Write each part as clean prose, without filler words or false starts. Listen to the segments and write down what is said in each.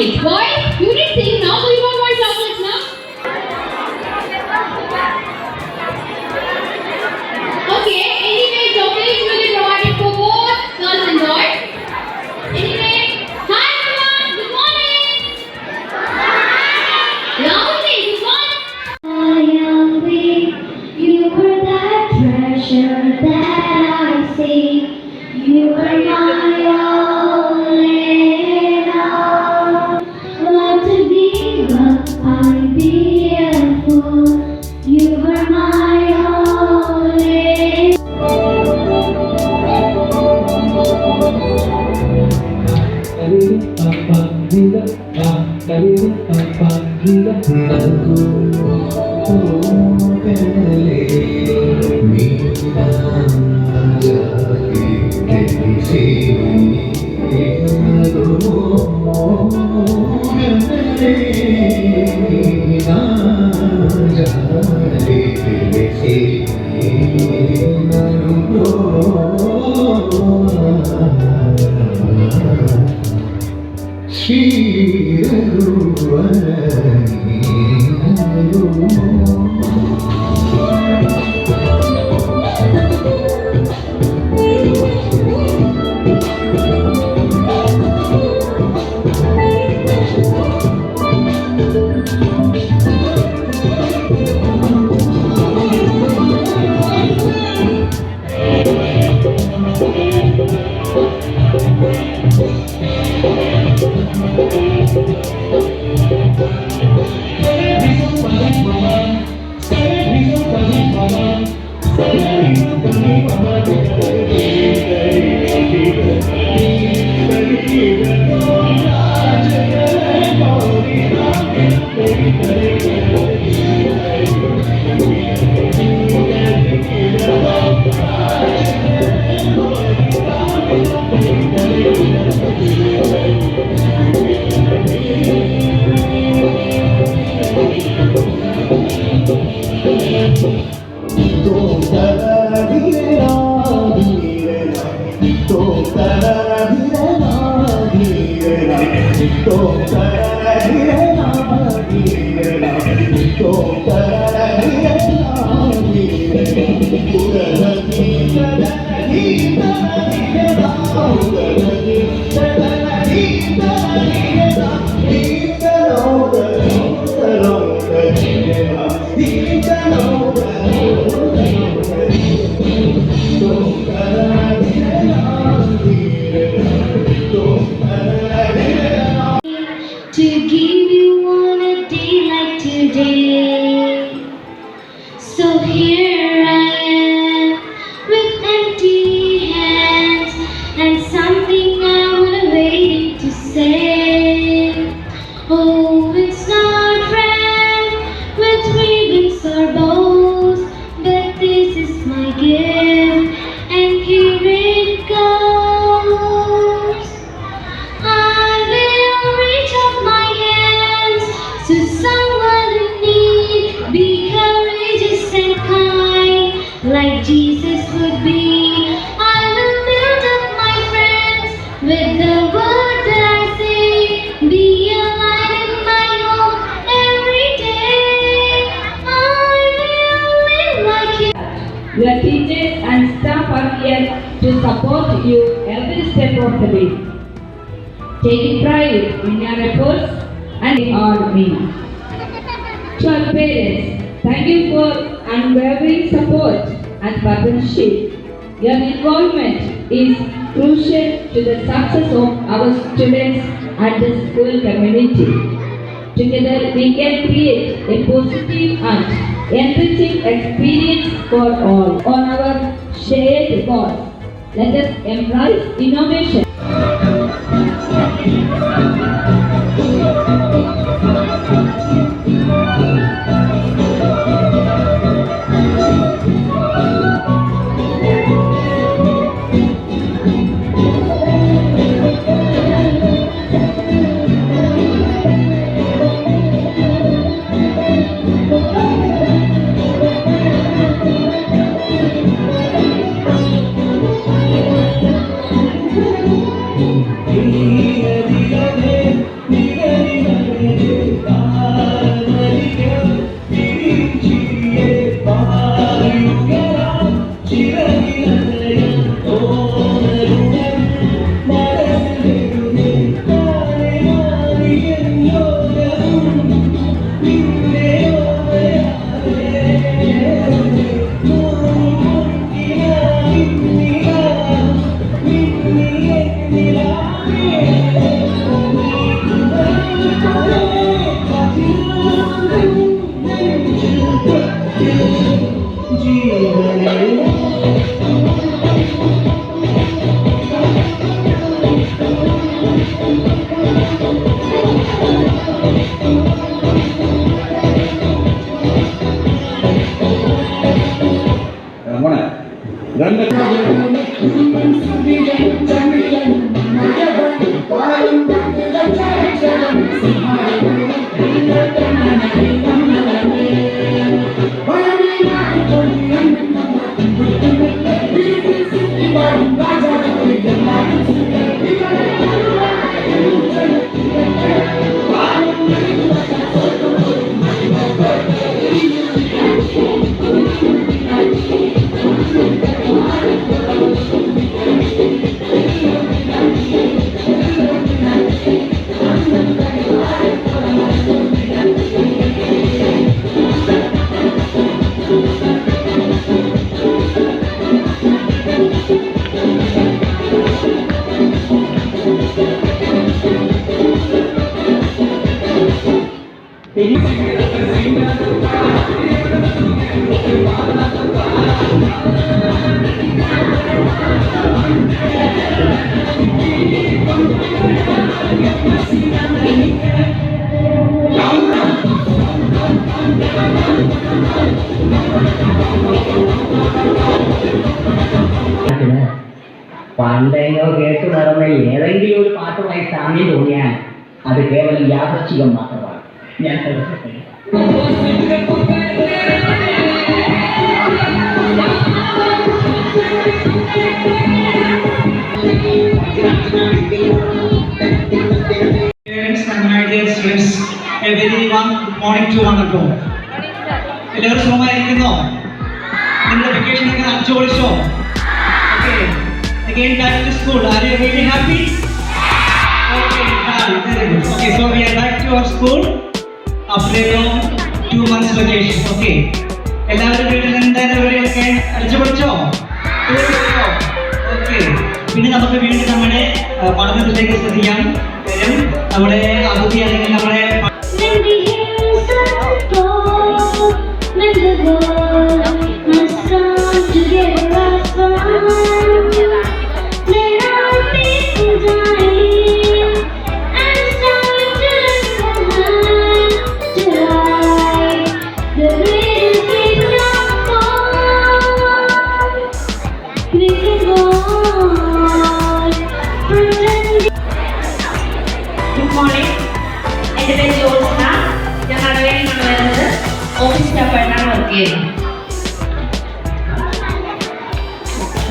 chocolates. Boys, you didn't sing now, so you want more chocolates now? Okay, anyway, chocolates will be provided for both girls and boys. Anyway, hi everyone, good morning. Loudly, good morning. I am weak, you were that treasure that I see. You were my all in all. What to be, but I'd be a fool. You were my all in to give you on a day like today. So here I am with empty hands and something I was waiting to say. Oh, it's not red with ribbons or bows, but this is my gift, and here it goes. I will reach out my hands to someone in need. Be courageous and kind, like Jesus would be. I will build up my friends with the word that I say. Be a light in my home every day. I will live like you. Your teachers and staff are here to support you every step of the way. Taking pride in your efforts and on me. To our parents, thank you for unwavering support and partnership. Your involvement is crucial to the success of our students and the school community. Together we can create a positive and enriching experience for all on our shared cause. Let us embrace innovation. പണ്ടെങ്ങോ കേട്ടു നടന്ന ഏതെങ്കിലും ഒരു പാട്ടുമായി സാമ്യം തോന്നിയാൽ അത് കേവലം യാദൃച്ഛികം മാത്രമാണ്. ഞാൻ Parents and my dear students, a very warm good morning to one and all. എല്ലാവരും സുഖമായിരിക്കുന്നോ? നിങ്ങളുടെ വെക്കേഷൻ ഒക്കെ അടിച്ചു പൊളിച്ചോ? Okay. Again back to school. Are you really happy? Okay, very good. Okay, so we are back to our school after a long 2 months vacation. Okay. എല്ലാവരും വീട്ടിൽ എന്തായാലും എവിടെയൊക്കെ അടിച്ചു പൊളിച്ചോ? Okay. പിന്നെ നമുക്ക് വീണ്ടും നമ്മുടെ പഠനത്തിലേക്ക് ശ്രദ്ധിക്കാം. നമ്മുടെ അവധി അല്ലെങ്കിൽ നമ്മുടെ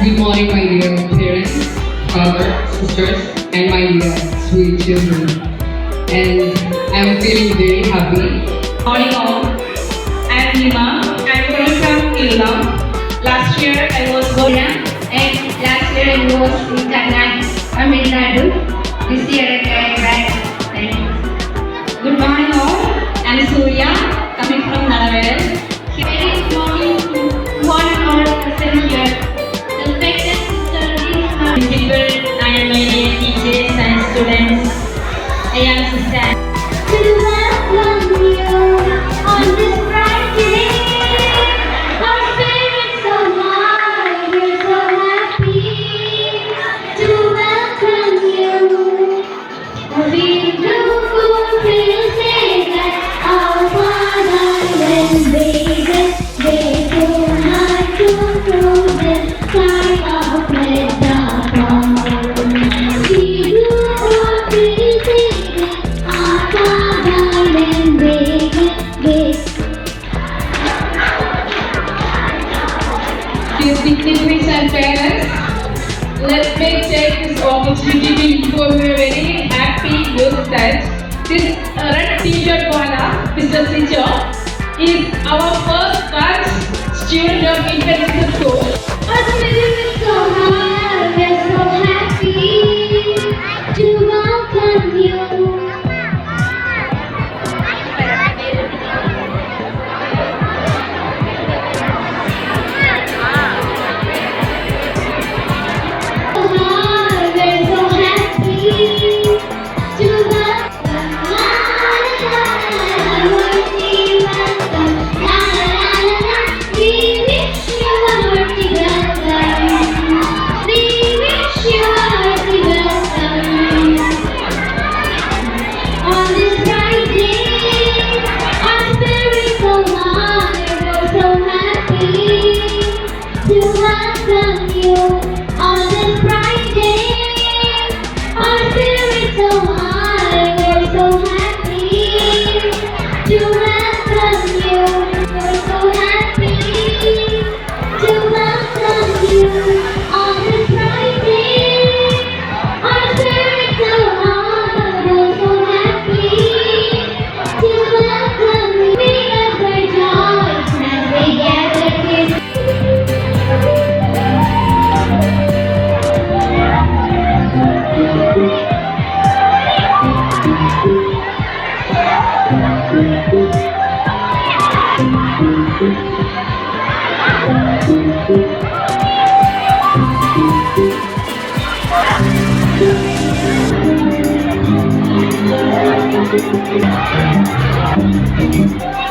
Good morning, my dear parents, father, sisters, and my dear sweet children. And I'm feeling very happy. Morning all. I'm Nima. I'm coming from Kerala. Last year I was Goya and last year I was in Tamil Nadu. This year I back. Thank you. Good morning all. I'm Surya coming from Nalaveral. Very morning to one all present here. Respected sisters, principal and my dear teachers and students. I am sister. To welcome you on this bright day. Our spirits so high, we're so happy to welcome you. We do feel say that our fatherland baby, they don't have to prove the sky of Medapon. We do feel say that our fatherland baby, Dear dignitaries and parents, let me take this opportunity to inform you a very happy news that this red t-shirt wala, Mr. Sinjo, is our first batch student of International School. our spirits so high, we're so happy to welcome you. Thank you.